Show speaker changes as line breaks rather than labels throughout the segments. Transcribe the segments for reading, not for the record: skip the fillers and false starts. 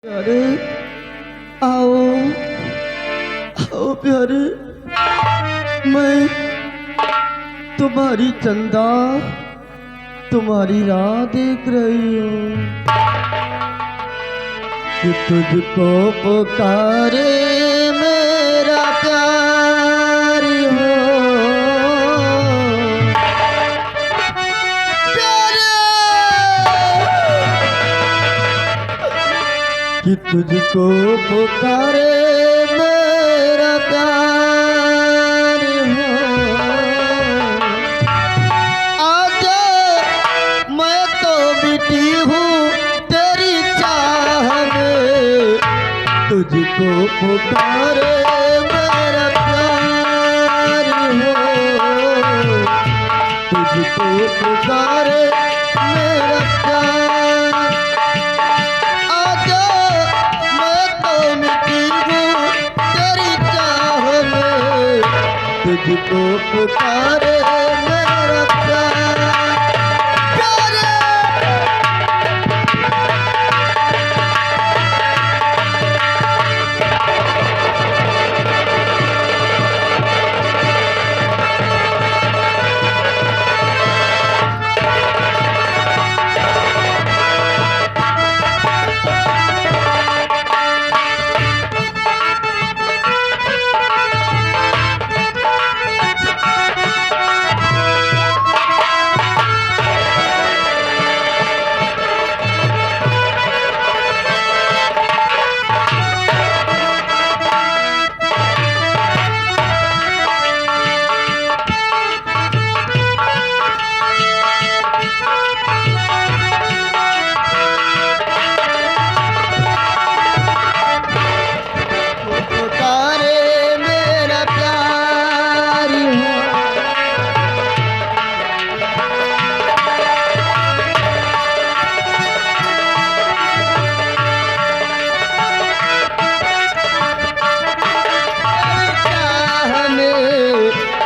प्यारे आओ आओ प्यारे, मैं तुम्हारी चंदा तुम्हारी राह देख रही हूँ कि तुझको पुकारे मेरा प्यारी हो। कि तुझको पुकारे मेरा प्यार हो। आजा मैं तो बिटी हूँ तेरी चाह में, तुझको पुकारे मेरा प्यार हो। तुझको पुकारे मेरा प्यार। तुझको पुकारे मेरा प्यार।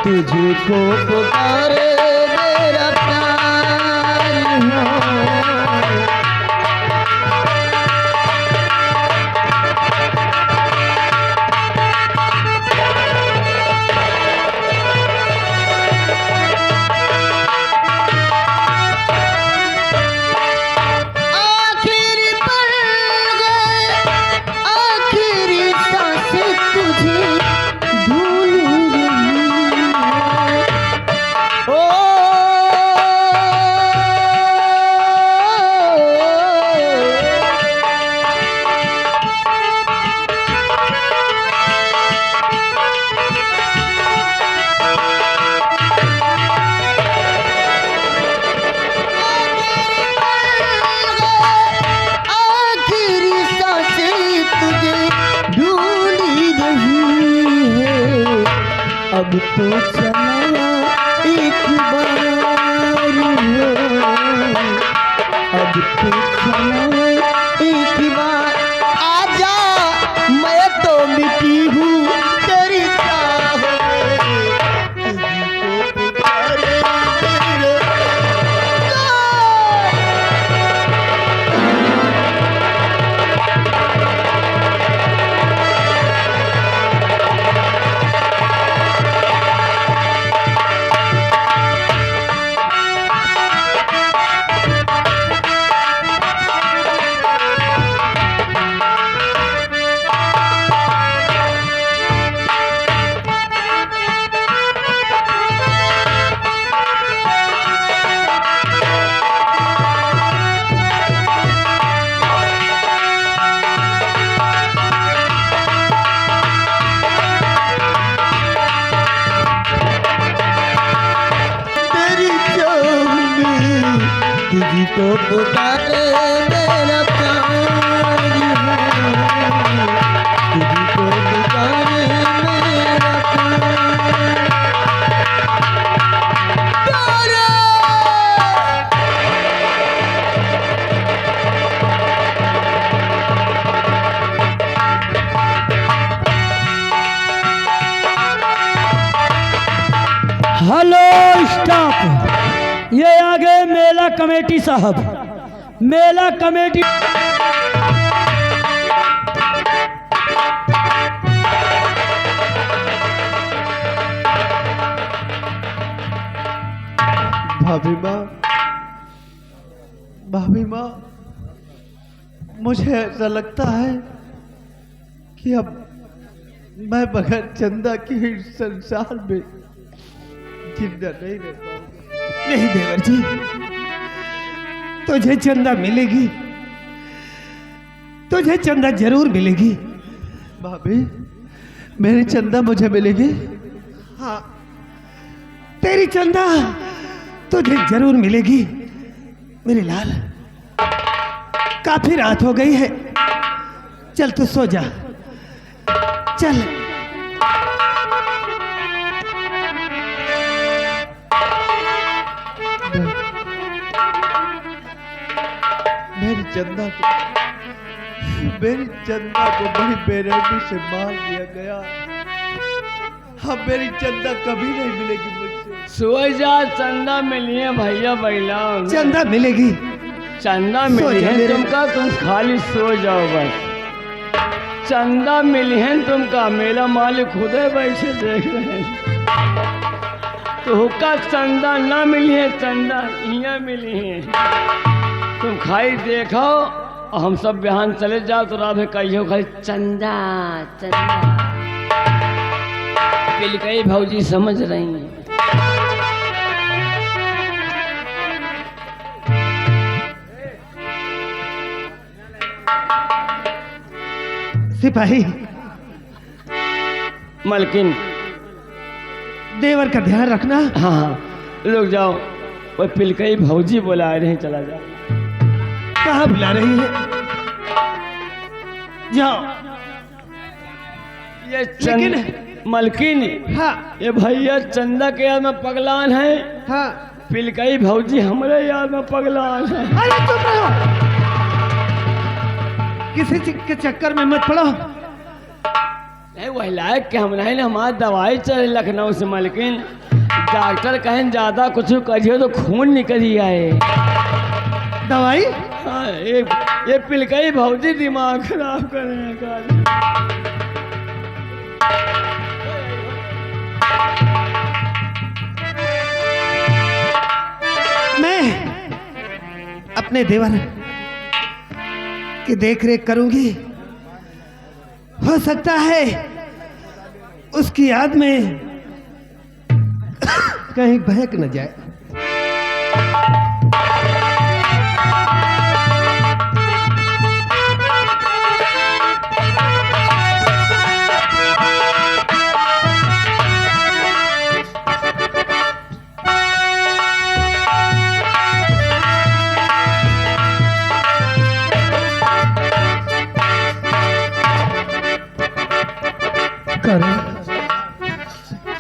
तुझको पुकारे मेरा प्यार हो। आखिरी पल गए आखिरी सांसें तुझे भूल अब तो चला एक बार हो। अब तो चला एक बार। आजा मैं तो मिटी हूँ तेरी चाह में, तुझको पुकारे मेरे तुझको पुकारे मेरा प्यार हो। तुझको पुकारे मेरा प्यार।
हेलो स्टाफ, ये आगे मेला कमेटी साहब, मेला कमेटी
भाभी माँ, मुझे ऐसा लगता है कि अब मैं बगैर चंदा के इस संसार में जिंदा नहीं रह पाऊंगा।
नहीं देवर जी, तुझे चंदा मिलेगी, तुझे चंदा जरूर मिलेगी।
भाभी, मेरी चंदा मुझे मिलेगी?
हाँ, तेरी चंदा तुझे जरूर मिलेगी मेरे लाल। काफी रात हो गई है, चल तू सो जा, चल।
मेरी चंदा को बड़ी बेरहमी से मार दिया गया। अब मेरी चंदा कभी नहीं मिलेगी मुझसे।
सो जा, चंदा मिली है भैया बैला।
चंदा मिलेगी,
चंदा मिली है तुमका, तुम खाली सो जाओ बस। चंदा मिली है तुमका, मेरा मालिक खुद बैठे देख रहे हैं। तो का चंदा ना मिली है, चंदा यहाँ मिली है। तुम खाई देखो, हम सब बिहान चले जाओ तो रात में कहियो खाली चंदा चंदा। कई भौजी समझ रही हैं।
सिपाही,
मलकिन,
देवर का ध्यान रखना।
हाँ हाँ, लोग जाओ, वो पिलकई भौजी बुला रहे हैं, चला जाओ।
कहाँ बुला रही है? जाओ।
ये
लेकिन
मलकिन,
हाँ
ये भैया चंदा के याद में पगलान है।
हाँ,
पिलकई भौजी हमारे याद में पगलान है।
अरे चुप रहो, किसी चीज के चक्कर में मत पड़ो।
नहीं वही लायक के हम नहीं, हमारा दवाई चले लखनऊ से मलकिन। डॉक्टर कहें ज्यादा कुछ करिए तो खून निकल आए।
दवाई?
हाँ, ये पिलकई भौजी दिमाग खराब कर रहे हैं काली।
मैं अपने देवर की देखरेख करूंगी। हो सकता है उसकी याद में कहीं बहक न जाए।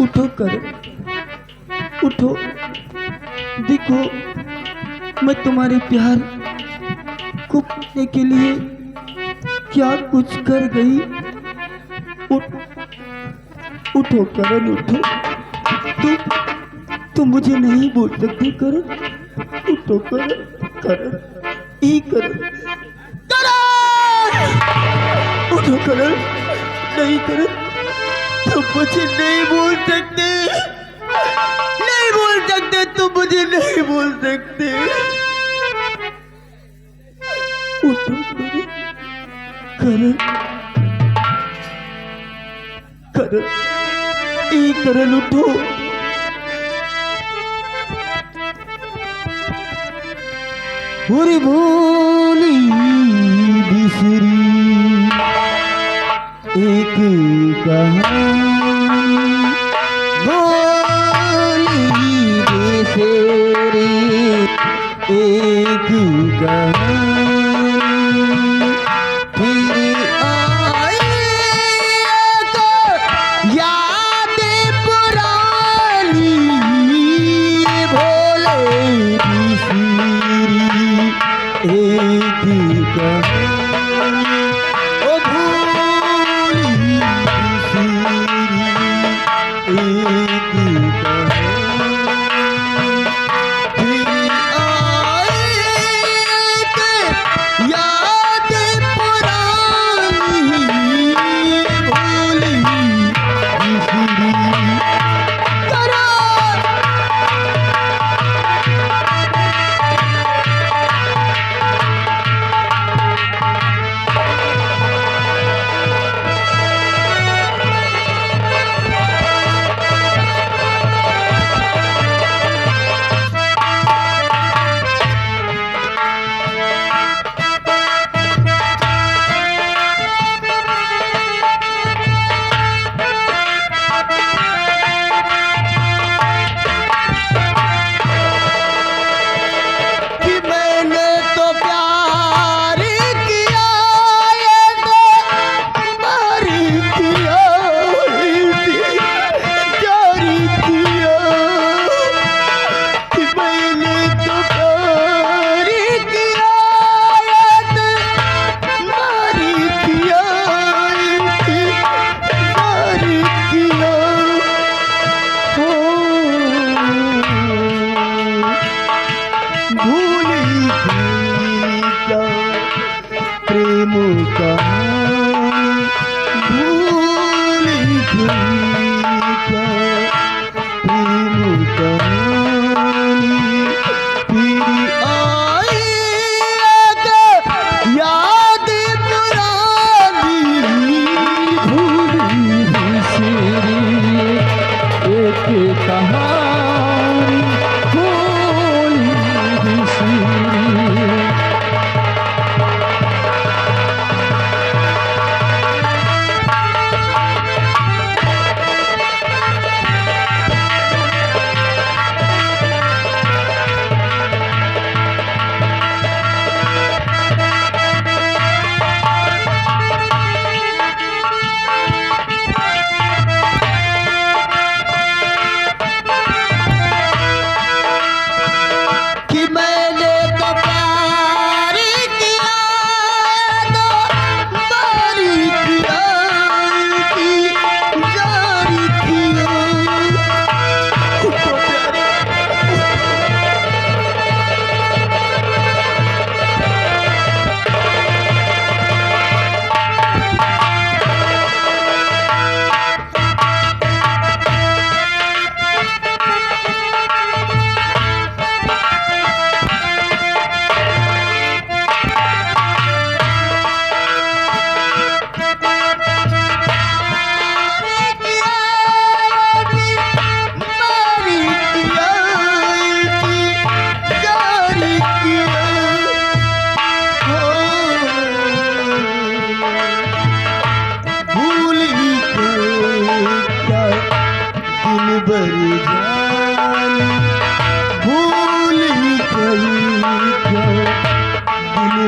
उठो करो, उठो। देखो, मैं तुम्हारे प्यार को पाने के लिए क्या कुछ कर गई। उठो करण, उठो। तुम मुझे नहीं बोल सकती करण। उठो करण, करण, ई करण, उठो करण। नहीं करण, तुम मुझे नहीं बोल सकते, नहीं बोल सकते, तुम मुझे नहीं बोल सकते। उठो करण, करण, एक करण, उठो। पूरी भोली बिसरी एक कहानी, भोली बिसरी एक कहानी, फिर आई तो याद पुरानी, भोले बिसरी एक कहानी, ओ भोली बिसरी।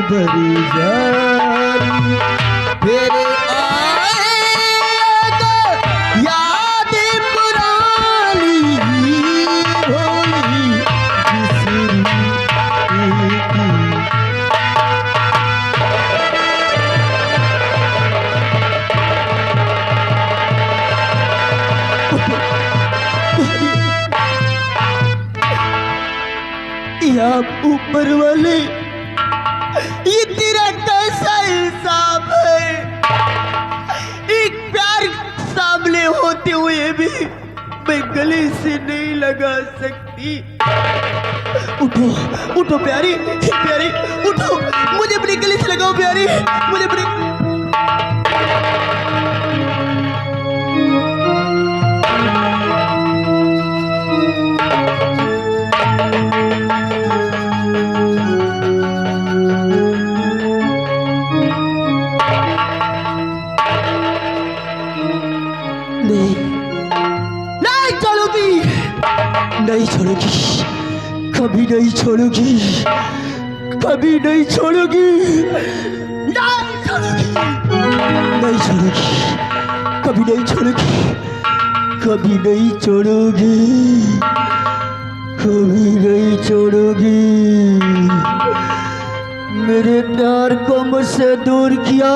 भरी जारी फिर आएगा याद पुरानी होली बिसरी की। या ऊपर वाले ये तेरा कैसा हिसाब है? एक प्यार सामने होते हुए भी मैं गले से नहीं लगा सकती। उठो उठो प्यारी प्यारी उठो, मुझे अपने गले से लगाओ प्यारी, मुझे अपने नहीं छोड़ूंगी, कभी नहीं छोड़ूंगी, कभी नहीं छोड़ूंगी, नहीं छोड़ूंगी, नहीं छोड़ूंगी, कभी नहीं छोड़ूंगी, कभी नहीं छोड़ूंगी, कभी नहीं छोड़ूंगी। मेरे प्यार को मुझसे दूर किया,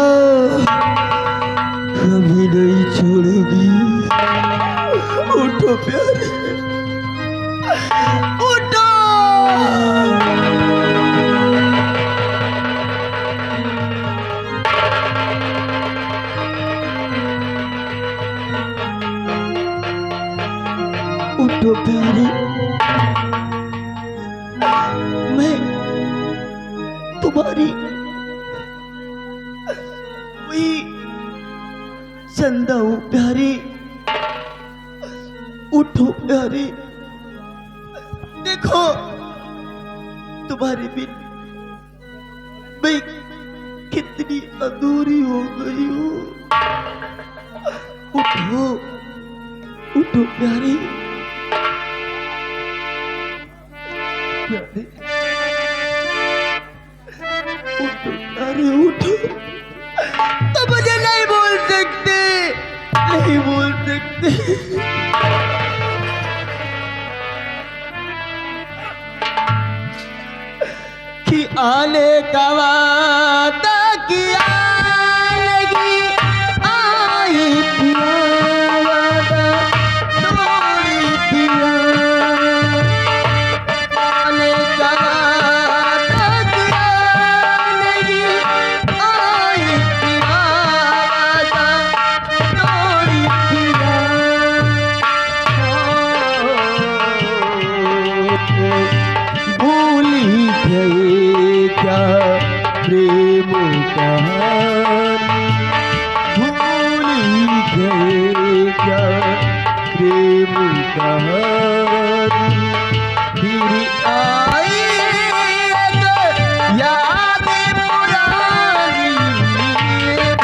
कभी नहीं छोड़ूंगी। उठो प्यारे, उठो। उठो प्यारे, मैं तुम्हारी वही चंदा हूँ प्यारी। उठो प्यारे, देखो तुम्हारे बिन मैं कितनी अधूरी हो गई हूँ। उठो उठो प्यारे, प्यारे उठो प्यारे उठो। तो मुझे नहीं बोल सकते, नहीं बोल सकते। कि आने का वादा किया लगी आई पिया, वादा तोड़ी पिया। आने का वादा किया लगी आई पिया, वादा तोड़ी पिया। भूली गए क्या प्रेम कहानी, भूली गए क्या प्रेम कहानी। फिर आई याद पुरानी,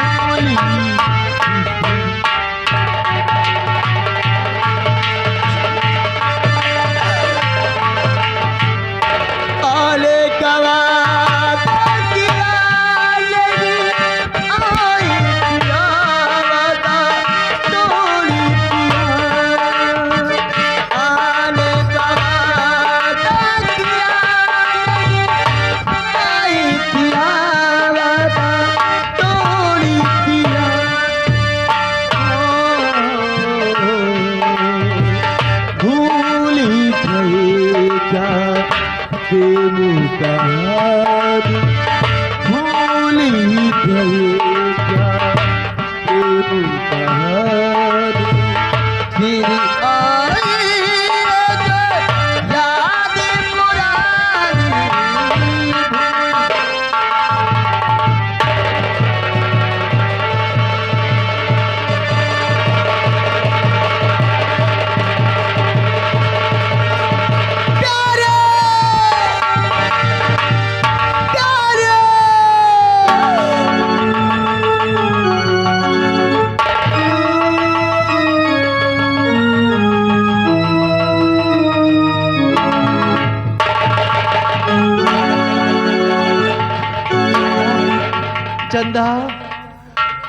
भूली आले का वादा किया लगी आई पिया, वादा तोड़ी पिया।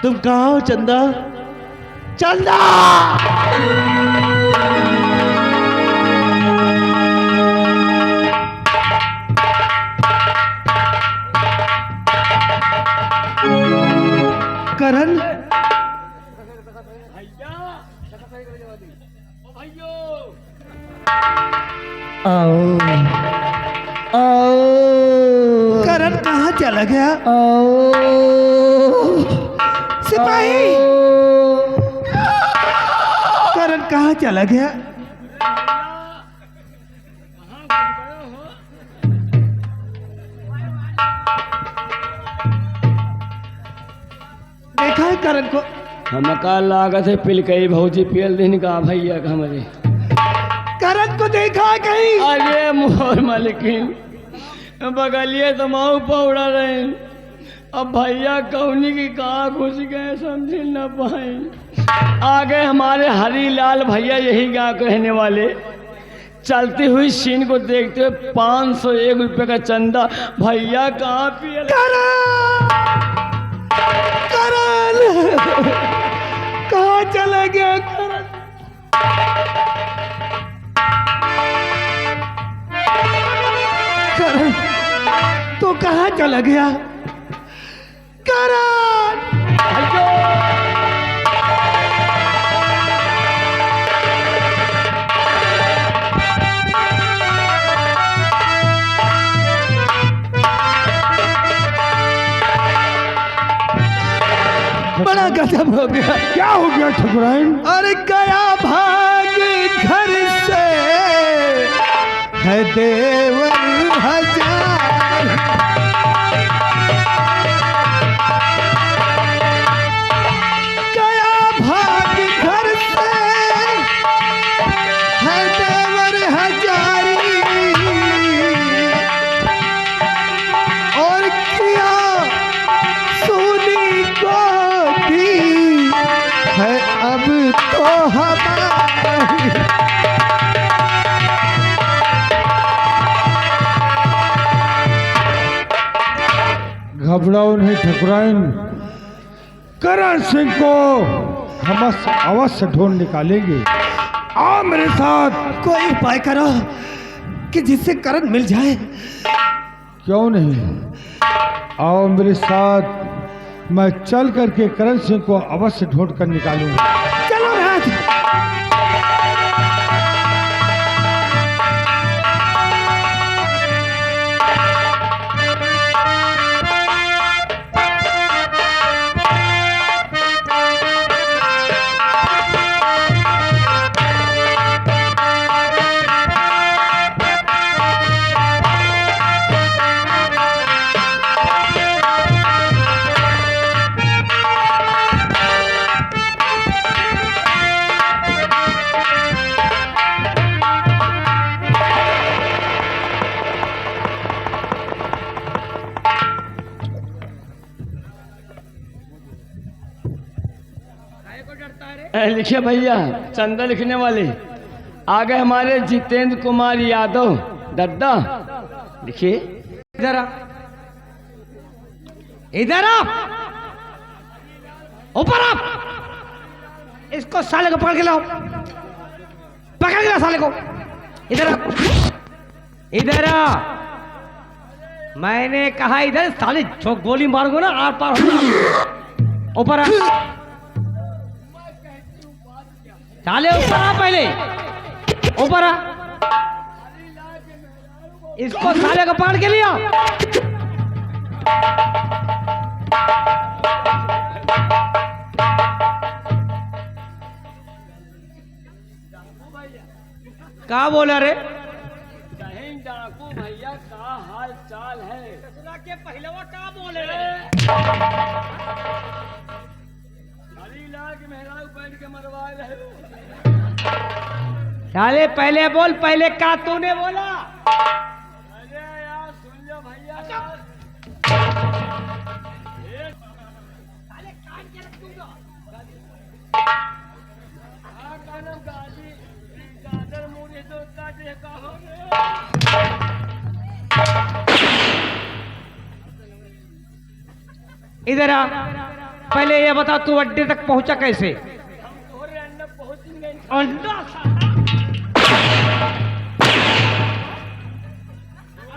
तुम कहाँ हो चंदा? चंदा! करण,
आओ आओ
करण कहाँ चला गया?
आओ
सिपाही, करण कहाँ चला गया? देखा है करण को?
हम का लागत है पिलकई भौजी पियल दिन का भैया का हमारे।
करण को देखा है कहीं?
अरे मोर मालिकिन बगलिए तो माऊ पौड़ा रहे। अब भैया कौनी की कहाँ घुस गए समझ न पाए। आगे हमारे हरीलाल भैया यही गाँव के रहने वाले। चलती हुई सीन को देखते हुए 501 रुपये का चंदा भैया कहाँ पियल।
कहाँ चला गया करण? करण तो कहाँ चला गया? करण! बड़ा गजब हो गया।
क्या हो गया ठकुराइन?
अरे गया भाग घर से है देवर हजार। गया भाग घर से है देवर हजारी और किया सोनी को है अब तो हमारी।
घबराओ नहीं ठकुराइन, करण सिंह को हम अवश्य ढूंढ निकालेंगे। आओ मेरे साथ।
कोई उपाय करो कि जिससे करण मिल जाए।
क्यों नहीं, आओ मेरे साथ। मैं चल करके करण सिंह को अवश्य ढूंढ कर निकालूंगा।
चलो राज।
लिखिए भैया चंदा लिखने वाले। आगे हमारे जितेंद्र कुमार यादव दद्दा। लिखिए
इधर आ, इधर आ, ऊपर आ। इसको साले को पकड़ के लाओ, पकड़ के लाओ साले को। इधर आ, इधर आ। मैंने कहा इधर, साले जो गोली मारूंगा ना आर पार हो। ऊपर आ, साले ऊपर आ, पहले ऊपर आ। इसको साले को पकड़ के लिया। क्या बोला रे?
कहीं डाकू भैया का हाल चाल है?
के पहलवा का बोले?
हरीलाल के मेहरारू बैठ के मरवा रहे।
साले पहले बोल, पहले का तूने बोला?
अरे यार सुन लो भैया।
इधर आ,
पहले ये बता तू अड्डे तक पहुंचा कैसे? अंडा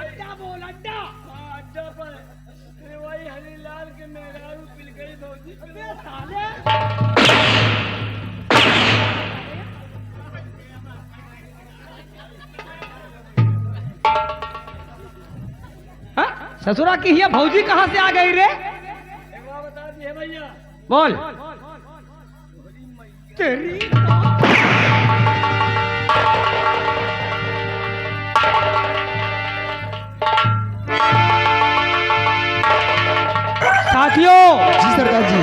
अड्डा बोल अड्डा। हाँ, अड्डा पर वही हरीलाल के मेहरारू पिल गई भौजी। अबे साले
हाँ? ससुरा की हिया भौजी कहाँ से आ गई रे?
एक बार बता दिए भैया।
बोल। तेरी साथियों,
जी सरदार जी।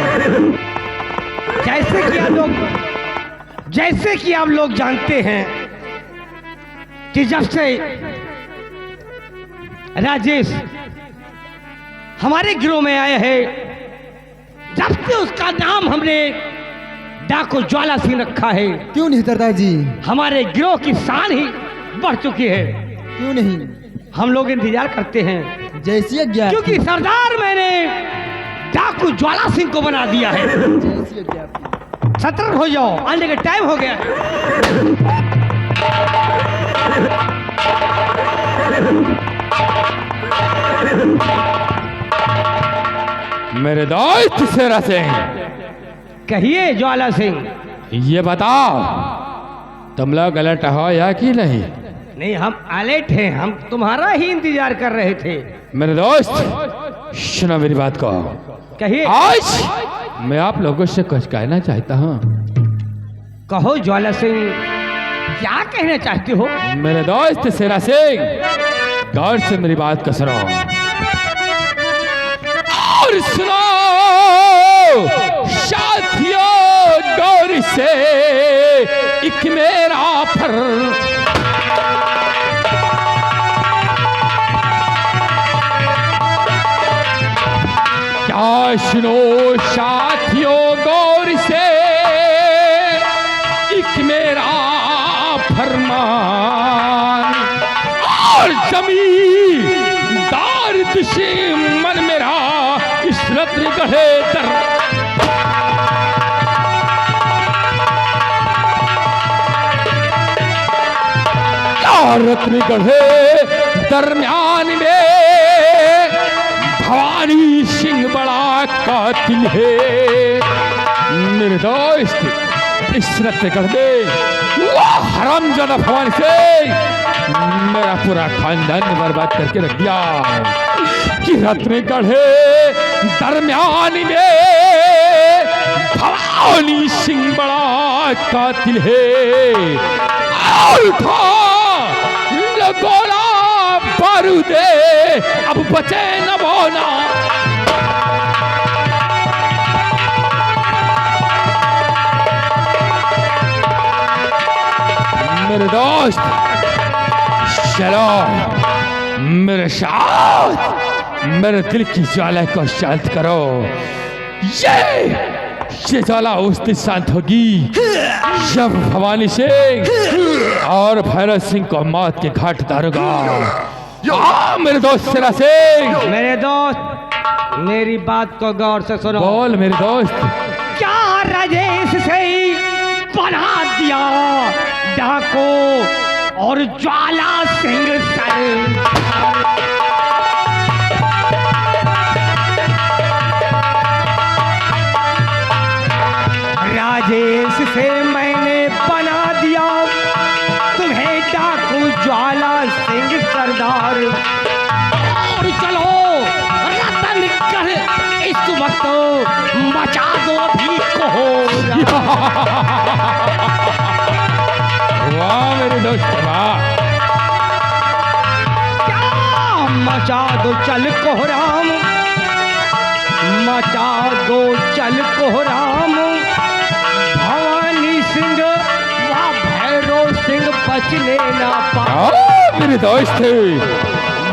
जैसे कि आप लोग जानते हैं कि जब से राजेश हमारे गिरोह में आया है, जब से उसका नाम हमने डाकू ज्वाला सिंह रखा है,
क्यों नहीं सरदार जी?
हमारे गिरोह की शान ही बढ़ चुकी है।
क्यों नहीं?
हम लोग इंतजार करते हैं
जैसी आज्ञा।
क्योंकि सरदार मैंने डाकू ज्वाला सिंह को बना दिया है।
जैसी आज्ञा आपकी।
सतर्क हो जाओ, आने का टाइम हो गया है।
मेरे दोस्त शेरा सिंह,
कहिए ज्वाला सिंह।
ये बताओ तुम लोग अलर्ट हो या कि नहीं?
नहीं, हम अलर्ट हैं, हम तुम्हारा ही इंतजार कर रहे थे।
मेरे दोस्त सुनो मेरी बात को।
कहिए।
आज मैं आप लोगों से कुछ कहना चाहता हूँ।
कहो ज्वाला सिंह, क्या कहना चाहते हो?
मेरे दोस्त शेरा सिंह, गौर से मेरी बात को सुनो और सुनो साथियों, गौर से एक मेरा फर क्या सुनो साथियों, गौर से एक मेरा फरमान और जमींदार दुश्मन मेरा इस रत्न गढ़े दर रत्न गढ़े दरमियान में भवानी सिंह बड़ा कातिल है। मेरे दोस्त इस रत्न गढ़े वो हरामजादा भवानी सिंह मेरा पूरा खानदान बर्बाद करके रख दिया कि रत्न गढ़े दरमियान में भवानी सिंह बड़ा कातिल है। उठा गोला बारूदे, अब बचे न बोना। मेरे दोस्त चलो मेरे साथ, मेरे दिल की ज्वाला को शांत करो। ये ज्वाला उस दिन शांत होगी जब भवानी सिंह और भैरव सिंह को मौत के घाट उतारूंगा। मेरे दोस्त शेरा सिंह।
मेरे दोस्त मेरी बात को गौर से सुनो।
बोल मेरे दोस्त।
क्या राजेश से बना दिया डाकू और ज्वाला सिंह सर? राजेश से मैंने बना दिया तुम्हें डाकू ज्वाला सिंह सरदार। और चलो रतन कर इस वक्त मचा दो भी कहो।
वाह मेरे दोस्त वाह।
क्या मचा दो चल कोहराम, मचा दो चल कोहराम। भवानी सिंह व भैरव सिंह बचने ना पाए।
मेरे दोस्त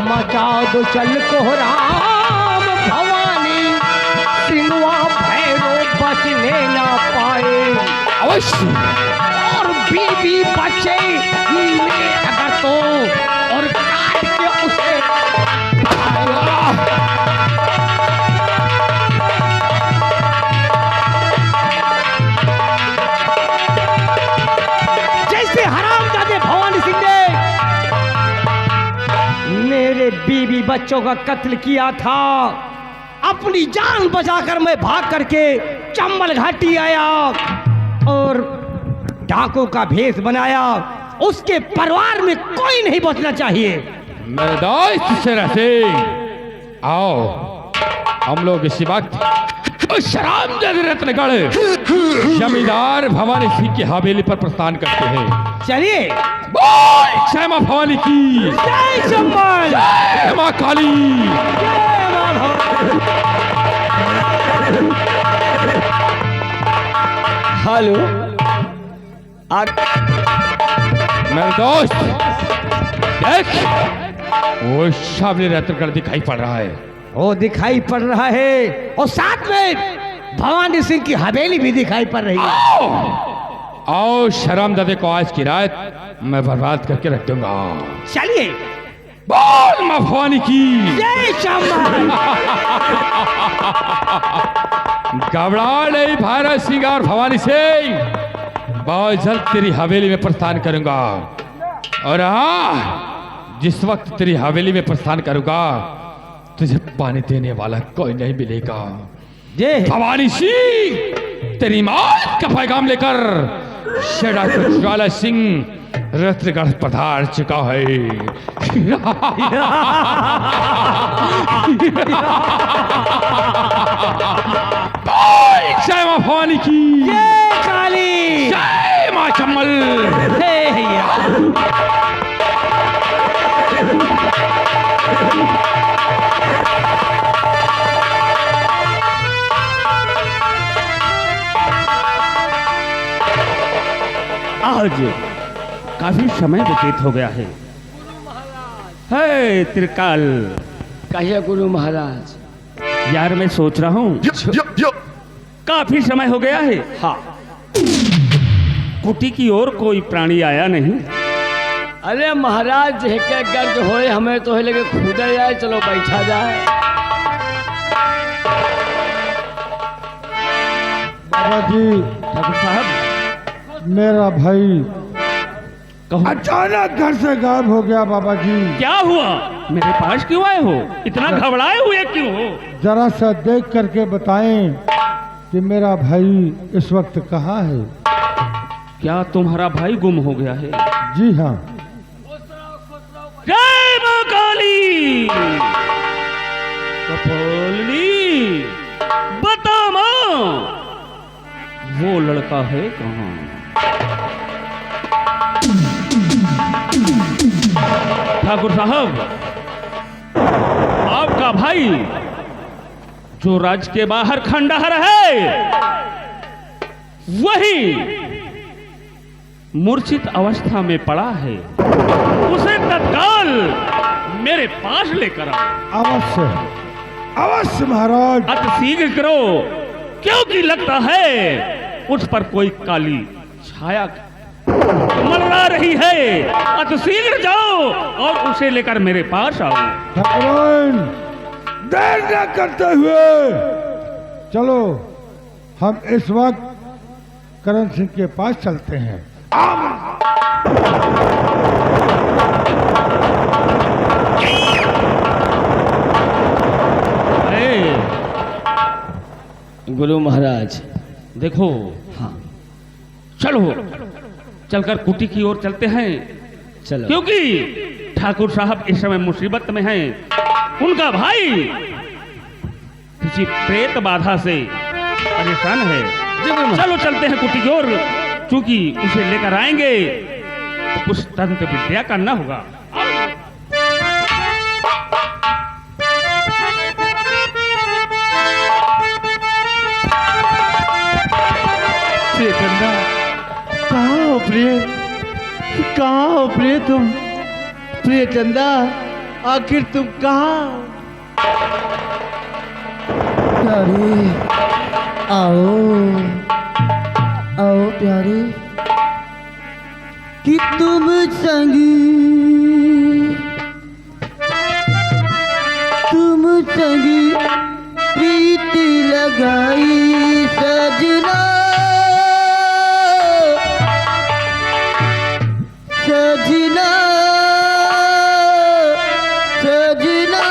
मचा दो चल कोहराम। भवानी सिंह व भैरव बचने ना पाए।
अवश्य।
और बीवी बचे में अगर तो और काट के उसे बच्चों का कत्ल किया था। अपनी जान बचाकर मैं भाग करके चंबल घाटी आया और डाकू का भेष बनाया। उसके परिवार में कोई नहीं बचना चाहिए।
मेरे दोस्त शेरा सिंह, आओ हम लोग इसी वक्त उस शराबजादे रत्नगढ़ जमींदार भवानी सिंह की हवेली पर प्रस्थान करते हैं।
चलिए।
बोल जय मां भवानी की,
जय चंबल,
जय मां काली।
जय मां भवानी।
हेलो
मेरे दोस्त देख, वो शामली रत्नगढ़ दिखाई पड़ रहा है।
वो दिखाई पड़ रहा है और साथ में भवानी सिंह की हवेली भी दिखाई पड़ रही है।
आओ आओ, शरामजादे को आज की रात मैं बर्बाद करके रख दूंगा।
चलिए।
बोल मां भवानी की,
जय चंबल।
घबरा नहीं भारत सिंह और भवानी सिंह, बहुत जल्द तेरी हवेली में प्रस्थान करूंगा। और हाँ, जिस वक्त तेरी हवेली में प्रस्थान करूंगा तुझे पानी देने वाला कोई नहीं मिलेगा।
जय
भवानी सिंह तेरी मौत का पैगाम लेकर शेरा ज्वाला सिंह रत्नगढ़ पधार चुका है। जय मां भवानी की,
जय काली,
जय मां चंबल।
हे हैया।
आज काफी समय व्यतीत हो गया है। हे त्रिकाल,
कहिए गुरु महाराज।
यार मैं सोच रहा हूँ काफी समय हो गया है।
हाँ,
कुटी की ओर कोई प्राणी आया नहीं।
अरे महाराज के गर्ज होए हमें तो है लेके खुदा जाए, चलो बैठा जाए।
बाबा जी,
ठाकुर साहब,
मेरा भाई
कहो
अचानक घर से गायब हो गया। बाबा जी
क्या हुआ? मेरे पास क्यों आए हो? इतना घबराए हुए क्यों हो?
जरा सा देख करके बताएं कि मेरा भाई इस वक्त कहाँ है।
क्या तुम्हारा भाई गुम हो गया है?
जी हाँ।
जय मां काली, कपालिनी, बता मां, वो लड़का है कहाँ? ठाकुर साहब, आपका भाई जो राज्य के बाहर खंडहर है, वही मूर्छित अवस्था में पड़ा है। उसे तत्काल मेरे पास लेकर आओ।
अवश्य अवश्य महाराज।
अति शीघ्र करो, क्योंकि लगता है उस पर कोई काली छाया मंडरा रही है। अति शीघ्र जाओ और उसे लेकर मेरे पास आओ।
ठाकुरान, देर न करते हुए चलो हम इस वक्त करण सिंह के पास चलते हैं।
अरे
गुरु महाराज,
देखो,
हाँ
चलो चलकर कुटी की ओर चलते हैं,
चलो।
क्योंकि ठाकुर साहब इस समय मुसीबत में हैं। उनका भाई किसी प्रेत बाधा से परेशान है। चलो चलते हैं कुटी की ओर, क्योंकि उसे लेकर आएंगे तो कुछ तंत्र विद्या करना होगा।
चंदा, कहाँ हो प्रिय? कहाँ हो प्रिय तुम? प्रिय चंदा, आखिर तुम कहाँ? प्यारी, आओ आओ प्यारी, कि तुम संगी प्रीति लगाई सजना, सजना सजना।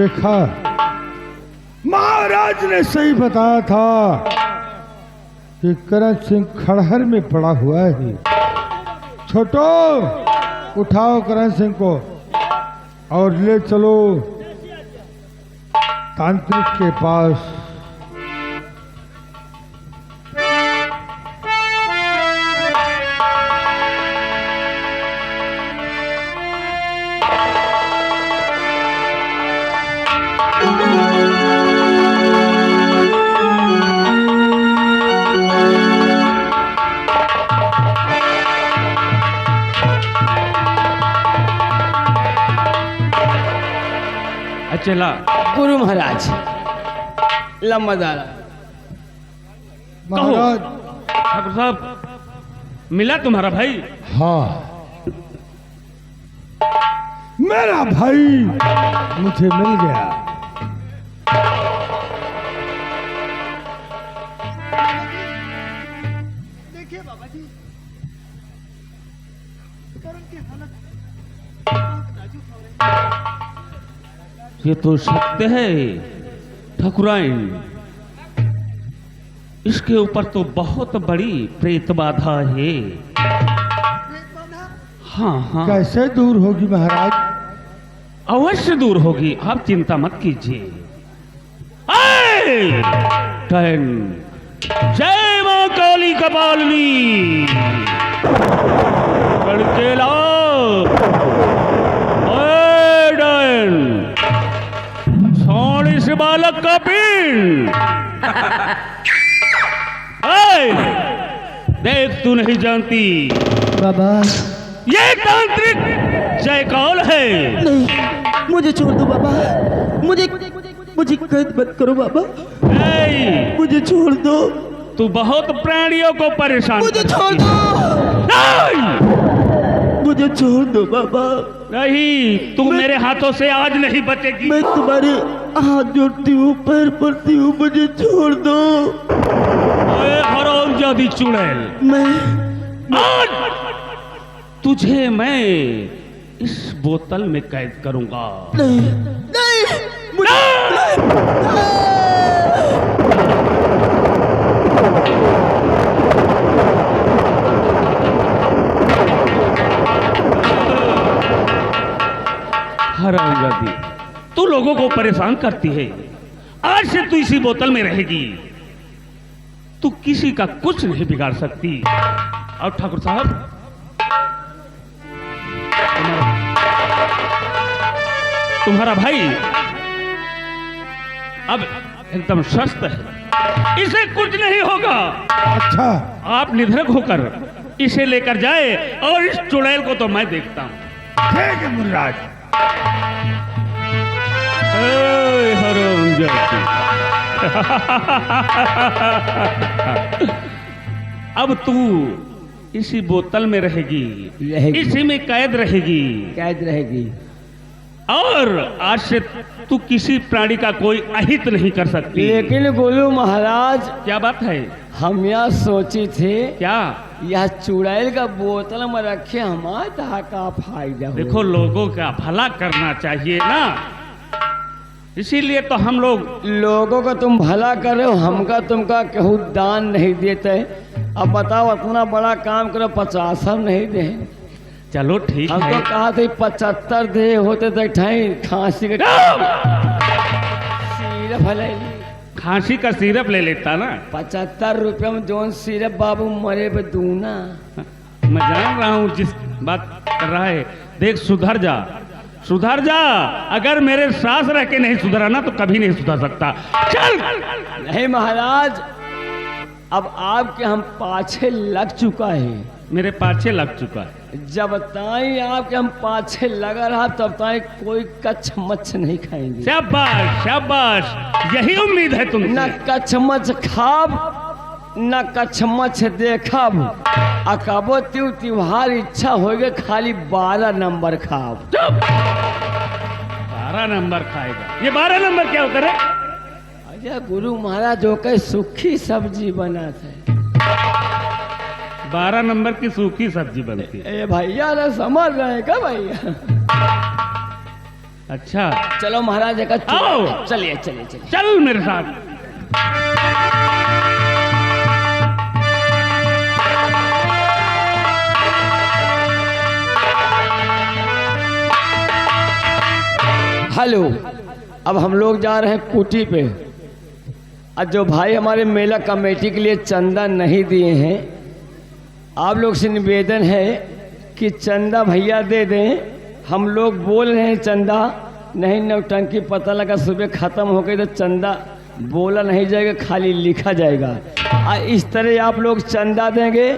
देखा, महाराज ने सही बताया था कि करण सिंह खड़हर में पड़ा हुआ है। छोटो, उठाओ करण सिंह को और ले चलो तांत्रिक के पास।
चला
गुरु महाराज लंबा दारा।
महाराज,
ठाकुर साहब मिला तुम्हारा भाई?
हाँ, मेरा भाई मुझे मिल गया।
देखिए बाबा जी, करण की हालत नाजुक हो रही है।
ये तो सत्य है ठाकुराइन, इसके ऊपर तो बहुत बड़ी प्रेत बाधा है। हाँ हाँ,
कैसे दूर होगी महाराज?
अवश्य दूर होगी, आप चिंता मत कीजिए। टन जय मां काली कपालिनी कड़केला इस बालक का पिंड। देख, तू नहीं जानती
बाबा,
ये तांत्रिक जयकाल है।
नहीं, मुझे छोड़ दो बाबा, मुझे कैद मत करो बाबा, मुझे छोड़ दो।
तू बहुत प्राणियों को परेशान
मुझे
करती
छोड़ दो,
नहीं,
मुझे छोड़ दो बाबा।
नहीं, तू मेरे हाथों से आज नहीं बचेगी।
मैं तुम्हारे हाथ जोड़ती हूँ, पैर पड़ती हूँ, मुझे छोड़ दो।
हरामजादी चुड़ैल,
मैं
आज तुझे मैं इस बोतल में कैद करूंगा।
नहीं, नहीं, मुझे
हरामजादी, तू लोगों को परेशान करती है। आज से तू इसी बोतल में रहेगी। तू किसी का कुछ नहीं बिगाड़ सकती। और ठाकुर साहब, तुम्हारा भाई अब एकदम स्वस्थ है, इसे कुछ नहीं होगा।
अच्छा,
आप निधड़क होकर इसे लेकर जाए और इस चुड़ैल को तो मैं देखता हूं।
ठीक है मुर्राज।
अब तू इसी बोतल में रहेगी, इसी में कैद रहेगी। और आज से तू किसी प्राणी का कोई अहित नहीं कर सकती।
लेकिन गुरु महाराज,
क्या बात है?
हम यह सोचे थे,
क्या?
यह चुड़ैल का बोतल में रखे हमारा का फायदा हो।
देखो, लोगों का भला करना चाहिए ना, इसीलिए तो हम
लोगों का तुम भला कर रहे हो, हमका तुमका केहू दान नहीं देते। अब बताओ, इतना बड़ा काम करो, 50 नहीं दे।
चलो ठीक है।
हमको कहा था 75 दे होते तो ठाई खांसी का सिरप ले।
खांसी का सिरप ले लेता ना।
75 रुपये में जोन सिरप बाबू मरे पे दूना।
मैं जान रहा हूँ जिस बात कर रहा है। देख, सुधर जा। अगर मेरे सास रह के नहीं सुधरा ना तो कभी नहीं सुधर सकता। चल।
नहीं महाराज, अब आपके हम पाछे लग चुका है।
मेरे पाछे लग चुका है।
जब ताई आपके हम पाछे लगा रहा तब ताई कोई कच्छ मच्छ नहीं खाएंगे।
शाबाश, यही उम्मीद है तुमसे।
न कच्छ मच्छ खाब, न कच्छ मच्छ देखब। अकबो त्योहार इच्छा होगे खाली 12 नंबर खाब।
12 नंबर खाएगा? ये 12 नंबर क्या होता है?
अजय गुरु महाराज जो कहे सूखी सब्जी बनाते हैं।
12 नंबर की सूखी सब्जी बनती है।
ए भैया ना समझ रहे का भैया?
अच्छा
चलो महाराज एक
आओ।
चलिए चलिए चलिए।
चल मेरे साथ।
हेलो, अब हम लोग जा रहे हैं कुटी पे। और जो भाई हमारे मेला कमेटी के लिए चंदा नहीं दिए हैं, आप लोग से निवेदन है कि चंदा भैया दे दें। हम लोग बोल रहे हैं चंदा नहीं, नौटंकी पता लगा सुबह ख़त्म हो गई तो चंदा बोला नहीं जाएगा, खाली लिखा जाएगा। और इस तरह आप लोग चंदा देंगे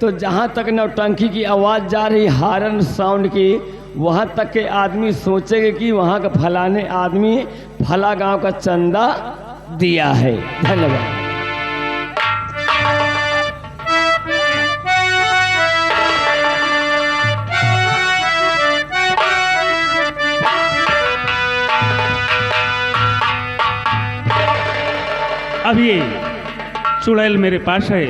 तो जहाँ तक नौटंकी की आवाज़ जा रही हारन साउंड की, वहाँ तक के आदमी सोचेंगे कि वहाँ का फलाने आदमी फला गांव का चंदा दिया है। धन्यवाद।
अब ये चुड़ैल मेरे पास है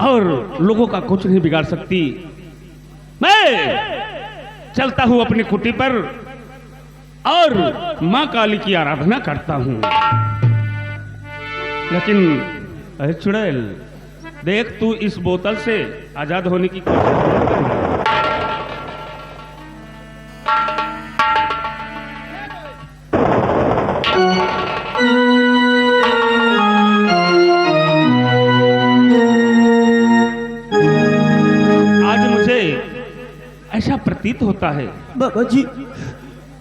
और लोगों का कुछ नहीं बिगाड़ सकती। मैं चलता हूं अपनी कुटी पर और मां काली की आराधना करता हूं। लेकिन अरे चुड़ैल, देख तू इस बोतल से आजाद होने की कोशिश। ऐसा प्रतीत होता है।
बाबा जी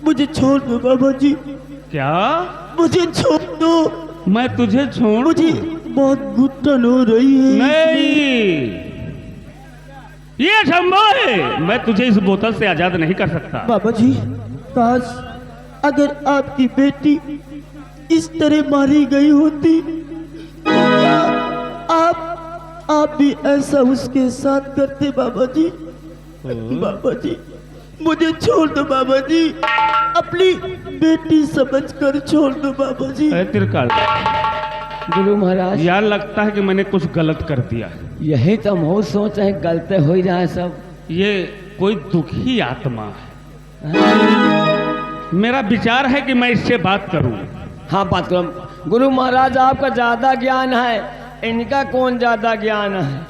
मुझे छोड़ दो बाबा जी।
क्या?
मुझे छोड़ दो।
मैं तुझे छोड़?
मुझे बहुत घुटन हो रही है।
नहीं, ये संभव है। मैं तुझे इस बोतल से आजाद नहीं कर सकता।
बाबा जी, काश अगर आपकी बेटी इस तरह मारी गई होती तो क्या आप भी ऐसा उसके साथ करते बाबा जी? बाबा जी मुझे छोड़ दो बाबा जी, अपनी बेटी समझकर छोड़ दो बाबा जी।
त्रिकाल,
गुरु महाराज,
यार लगता है कि मैंने कुछ गलत कर दिया।
यही तो हम सोच रहे, गलते हो ही रहा है सब।
ये कोई दुखी आत्मा है। मेरा विचार है कि मैं इससे बात करूं।
हाँ बात करो। गुरु महाराज आपका ज्यादा ज्ञान है, इनका कौन ज्यादा ज्ञान है।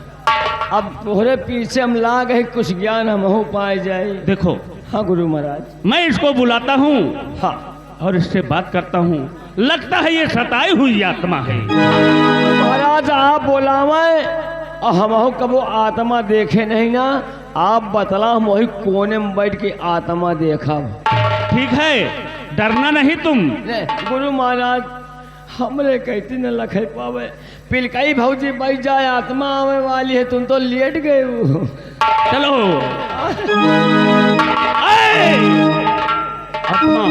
अब तोहरे पीछे हम ला गए, कुछ ज्ञान हम हो पाए जाए।
देखो।
हाँ गुरु महाराज।
मैं इसको बुलाता हूँ।
हाँ,
और इससे बात करता हूँ। लगता है ये सताई हुई आत्मा है।
महाराज आप बोलावे और हम कबो आत्मा देखे नहीं ना। आप बतला, हम वही कोने में बैठ के आत्मा देखा।
ठीक है, डरना नहीं तुम।
गुरु महाराज हमरे कहती न लखे पावे, पिलकाई भौजी बैठ जाए, आत्मा आवे वाली है, तुम तो लेट गए हो।
चलो। आत्मा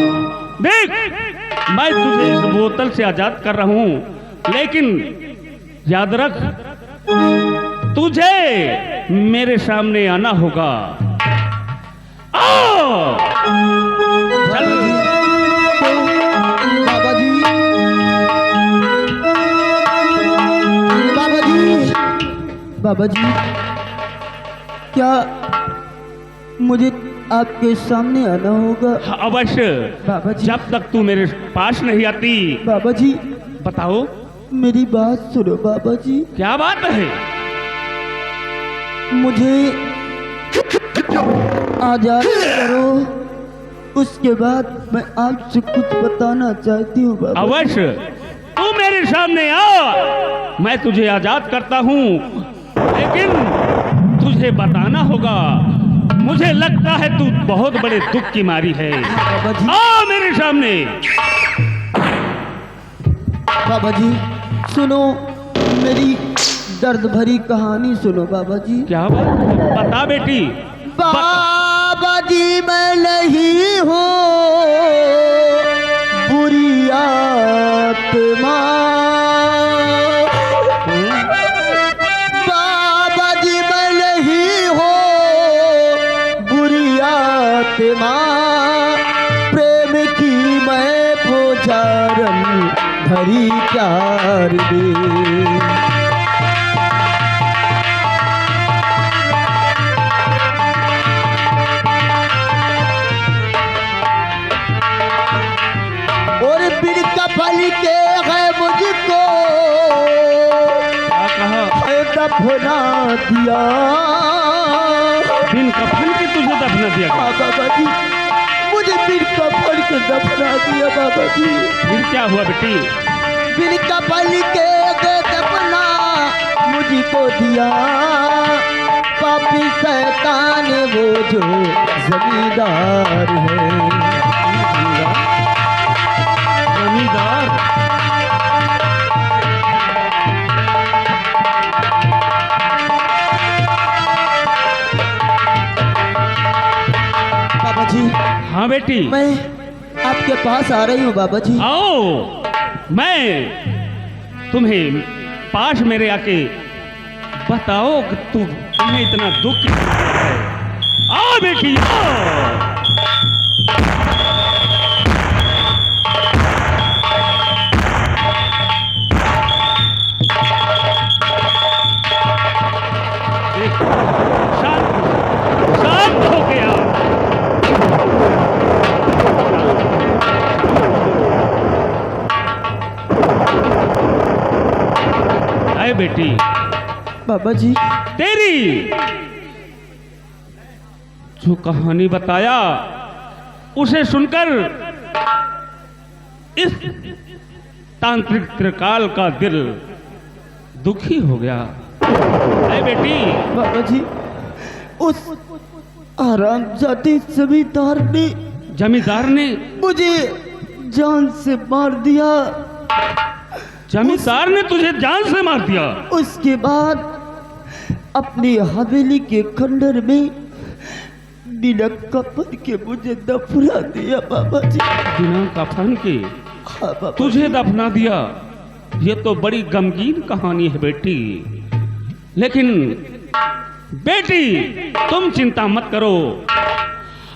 देख, मैं तुझे इस बोतल से आजाद कर रहा हूं, लेकिन याद रख तुझे मेरे सामने आना होगा। आओ चल।
बाबा जी, बाबा जी, बाबा जी, क्या मुझे आपके सामने आना होगा?
अवश्य।
बाबा जी,
जब तक तू मेरे पास नहीं आती।
बाबा जी
बताओ।
मेरी बात सुनो बाबा जी।
क्या बात है?
मुझे आजाद करो, उसके बाद मैं आपसे कुछ बताना चाहती हूँ बाबा।
अवश्य, तू मेरे सामने आ, मैं तुझे आजाद करता हूँ, लेकिन तुझे बताना होगा। मुझे लगता है तू बहुत बड़े दुख की मारी है।
बाबा जी,
आ मेरे सामने।
बाबा जी सुनो, मेरी दर्द भरी कहानी सुनो बाबा जी।
क्या बात? बता बेटी।
बाबा जी मैं नहीं हूँ बुरी आत्मा, बाबा जी मैं नहीं हूँ बुरी आत्मा, प्रेम की मैं पुजारन भरी प्यार दे। कफन के है मुझको
क्या कहा?
है दफना दिया।
बिन कफन के तुझे दफना दिया गया?
हाँ बाबा जी, मुझे बिन कफन के दफना दिया बाबा जी।
फिर क्या हुआ बेटी?
बिन कफन के दफना मुझको दिया। पापी शैतान वो जो जमींदार है।
जमींदार?
बाबा जी,
हाँ बेटी,
मैं आपके पास आ रही हूँ बाबा जी।
आओ, मैं तुम्हें पास मेरे आके बताओ कि तुम्हें इतना दुख क्यों है। आओ बेटी, आओ। देखो, शांत हो गया। आए बेटी,
बाबा जी,
तेरी जो कहानी बताया उसे सुनकर इस तांत्रिक त्रिकाल का दिल दुखी हो गया। ऐ बेटी,
बाबा जी, उस हरामजादी
जमींदार ने
मुझे जान से मार दिया।
जमींदार ने तुझे जान से मार दिया?
उसके बाद अपनी हवेली के खंडर में बिना कफन के मुझे दफना दिया बाबा जी।
बिना कफन के
हाँ बाबा,
तुझे दफना दिया? ये तो बड़ी गमगीन कहानी है बेटी। लेकिन बेटी, तुम चिंता मत करो।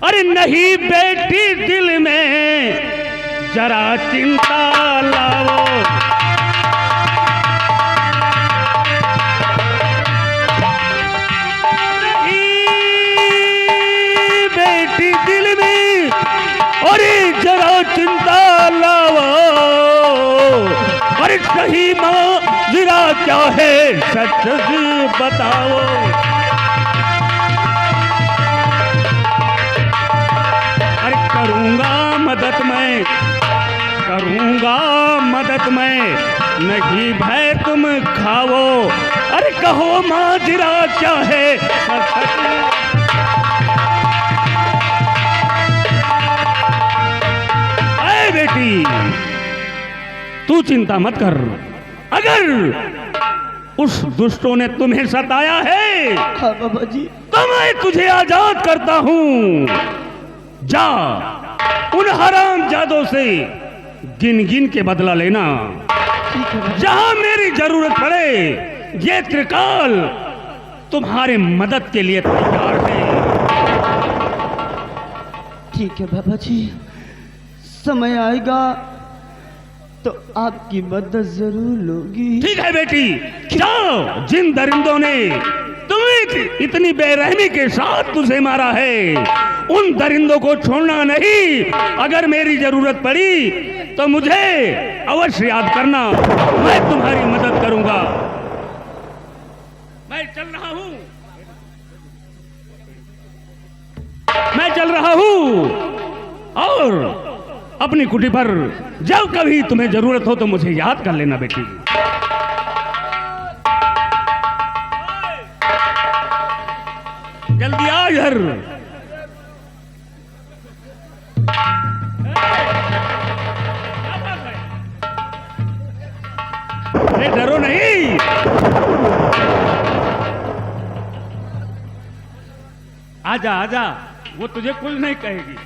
अरे नहीं बेटी, दिल में जरा चिंता लाओ। बेटी, दिल में अरे जरा चिंता लाओ। अरे सही माँ जरा क्या है सच बताओ। अरे करूँगा मदद मैं, करूँगा मदद मैं, नहीं भय तुम खाओ। अरे कहो माँ जरा क्या है सच। बेटी, तू चिंता मत कर। अगर उस दुष्टों ने तुम्हें सताया है
हाँ बाबा जी,
तो मैं तुझे आजाद करता हूं। जा उन हरामजादों से गिन गिन के बदला लेना। जहां मेरी जरूरत पड़े ये त्रिकाल तुम्हारे मदद के लिए तैयार है।
ठीक है बाबा जी, समय आएगा तो आपकी मदद जरूर लोगी।
ठीक है बेटी, जाओ। जिन दरिंदों ने तुम्हें इतनी बेरहमी के साथ तुझे मारा है, उन दरिंदों को छोड़ना नहीं। अगर मेरी जरूरत पड़ी तो मुझे अवश्य याद करना, मैं तुम्हारी मदद करूंगा। मैं चल रहा हूं, मैं चल रहा हूं। और अपनी कुटी पर जब कभी तुम्हें जरूरत हो तो मुझे याद कर लेना बेटी। जल्दी आ इधर। अरे डरो नहीं। आजा आजा, वो तुझे कुछ नहीं कहेगी।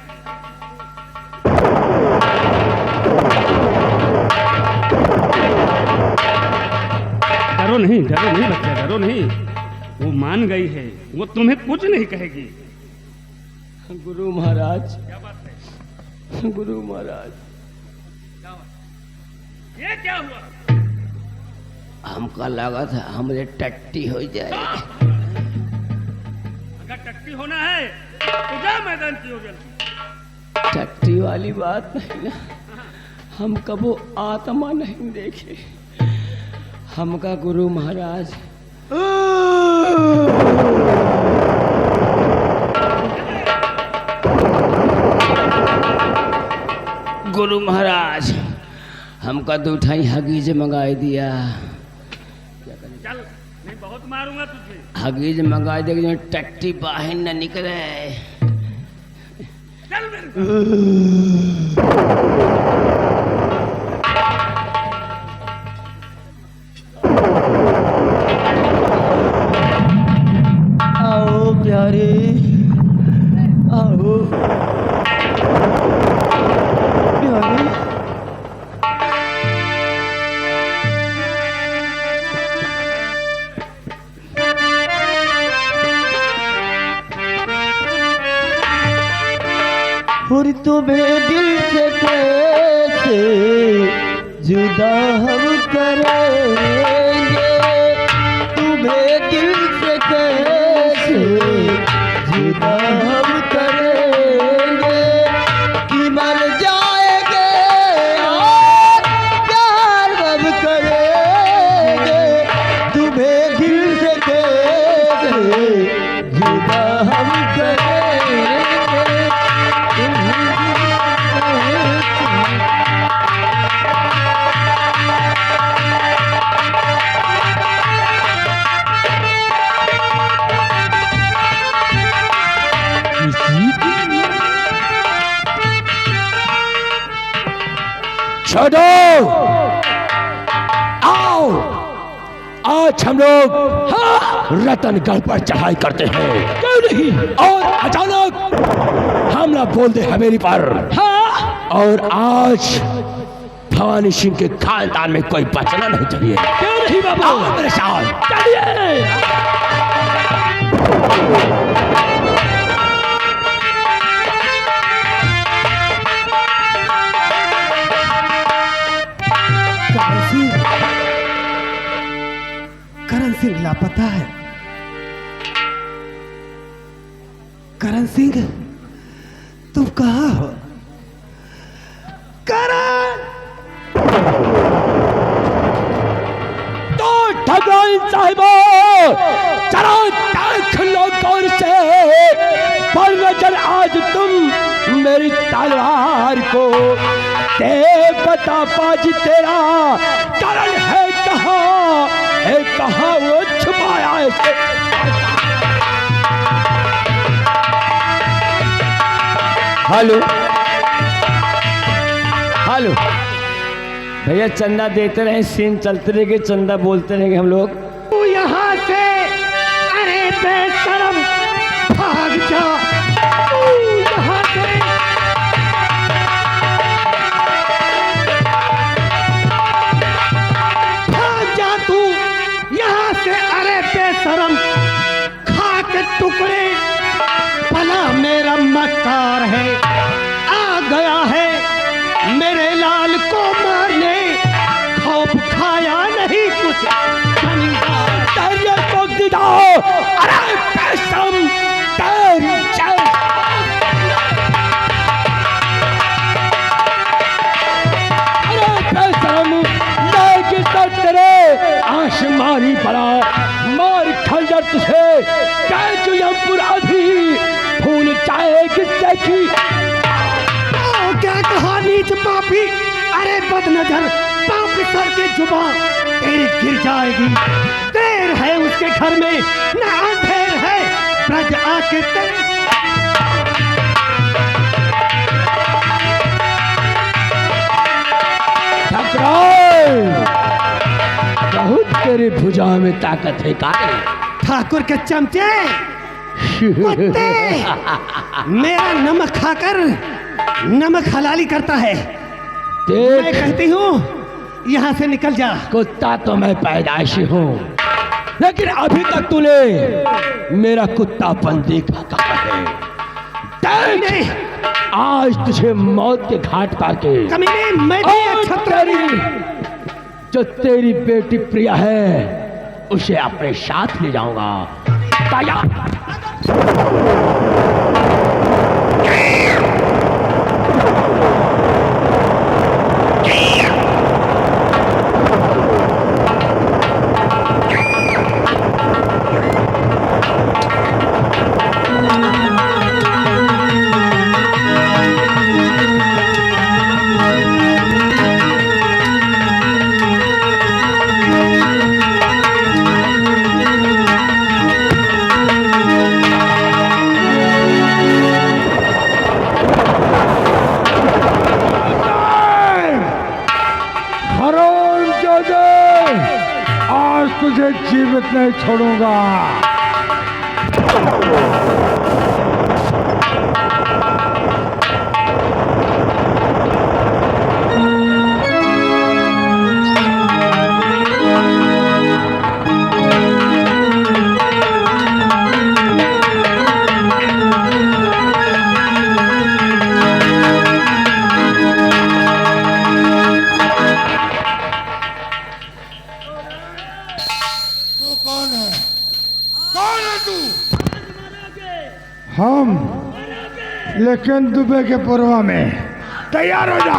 डरो नहीं बच्चा, डरो नहीं। वो मान गई है, वो तुम्हें कुछ नहीं कहेगी।
गुरु महाराज,
क्या बात है?
गुरु महाराज,
ये क्या हुआ?
हमका लगा था हमरे टट्टी हो जाए।
अगर टट्टी होना है तो जा मैदान की ओर जल्दी।
टट्टी वाली बात नहीं ना, हम कबो आत्मा नहीं देखे। हमका गुरु महाराज गुरु महाराज हमका दूठाई हगीज मंगाई दिया।
चल, नहीं बहुत मारूंगा तुझे।
हगीज मंगाई दे जो टट्टी बाहर न निकले।
चल मेरे
आओ प्यारे, आओ प्यारे। और तुम्हें दिल से कैसे जुदा हम करेंगे, तुम्हें दिल से कैसे जुदा हम करेंगे कि मर जाएंगे और प्यार हम करेंगे, तुम्हें दिल से कैसे जुदा हम करेंगे।
छोड़ो, आओ, आज हम लोग रतनगढ़ पर चढ़ाई करते हैं। क्यों नहीं? और अचानक हमला बोल दे हवेली पर। और आज भवानी सिंह के खानदान में कोई बचना नहीं चाहिए। क्यों नहीं बाबा? आओ मेरे साथ चलिए।
करण सिंह लापता है। करण सिंह, तुम कहाँ हो? करण!
तो ठगवान साहिबो, चलो देख लो कौन से पर नजर आज तुम मेरी तलवार को। ते बता बाजी तेरा करण है कहाँ, है कहाँ वो छुपाया है?
हेलो हेलो भैया, चंदा देते रहे, सीन चलते रहेंगे, चंदा बोलते रहेंगे हम लोग।
तू यहाँ से, अरे बेशरम, भाग जा तू यहाँ से। भाग जा तू यहाँ से, अरे बेशरम, खा के टुकड़े। भला मेरा मक्कार है, आ गया है मेरे लाल को मारने। खौफ खाया नहीं कुछ तेरे को दिदा। अरे बेशरम, तेरी चल। अरे बेशरम, मैं किसका तेरे आशमारी पड़ा, मार खंजर तुझे जयपुर अभी भूल जाए किससे की। क्या कहा नीच पापी, अरे बदनजर, पाप सर के जुबान तेरी गिर जाएगी। देर है उसके घर में न अंधेर है, ब्रज आके तेरे। बहुत तेरी भुजा में ताकत है का? ठाकुर के चमचे, कुत्ते, मेरा नमक खाकर नमक हलाली करता है। मैं कहती हूँ यहाँ से निकल जा। कुत्ता तो मैं पैदाइशी हूँ, लेकिन अभी तक तूने मेरा कुत्तापन देखा कहाँ है? देख, आज तुझे मौत के घाट पाके कमीने मैं भी अच्छा जो तेरी बेटी प्रिया है उसे अपने साथ ले जाऊंगा। ताया
हरामजादे, आज तुझे जीवित नहीं छोड़ूंगा। हम लेकिन दुबे के पुरवा में। तैयार हो जा।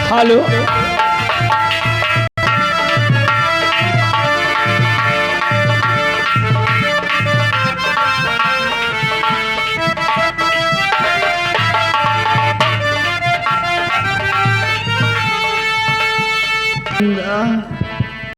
हेलो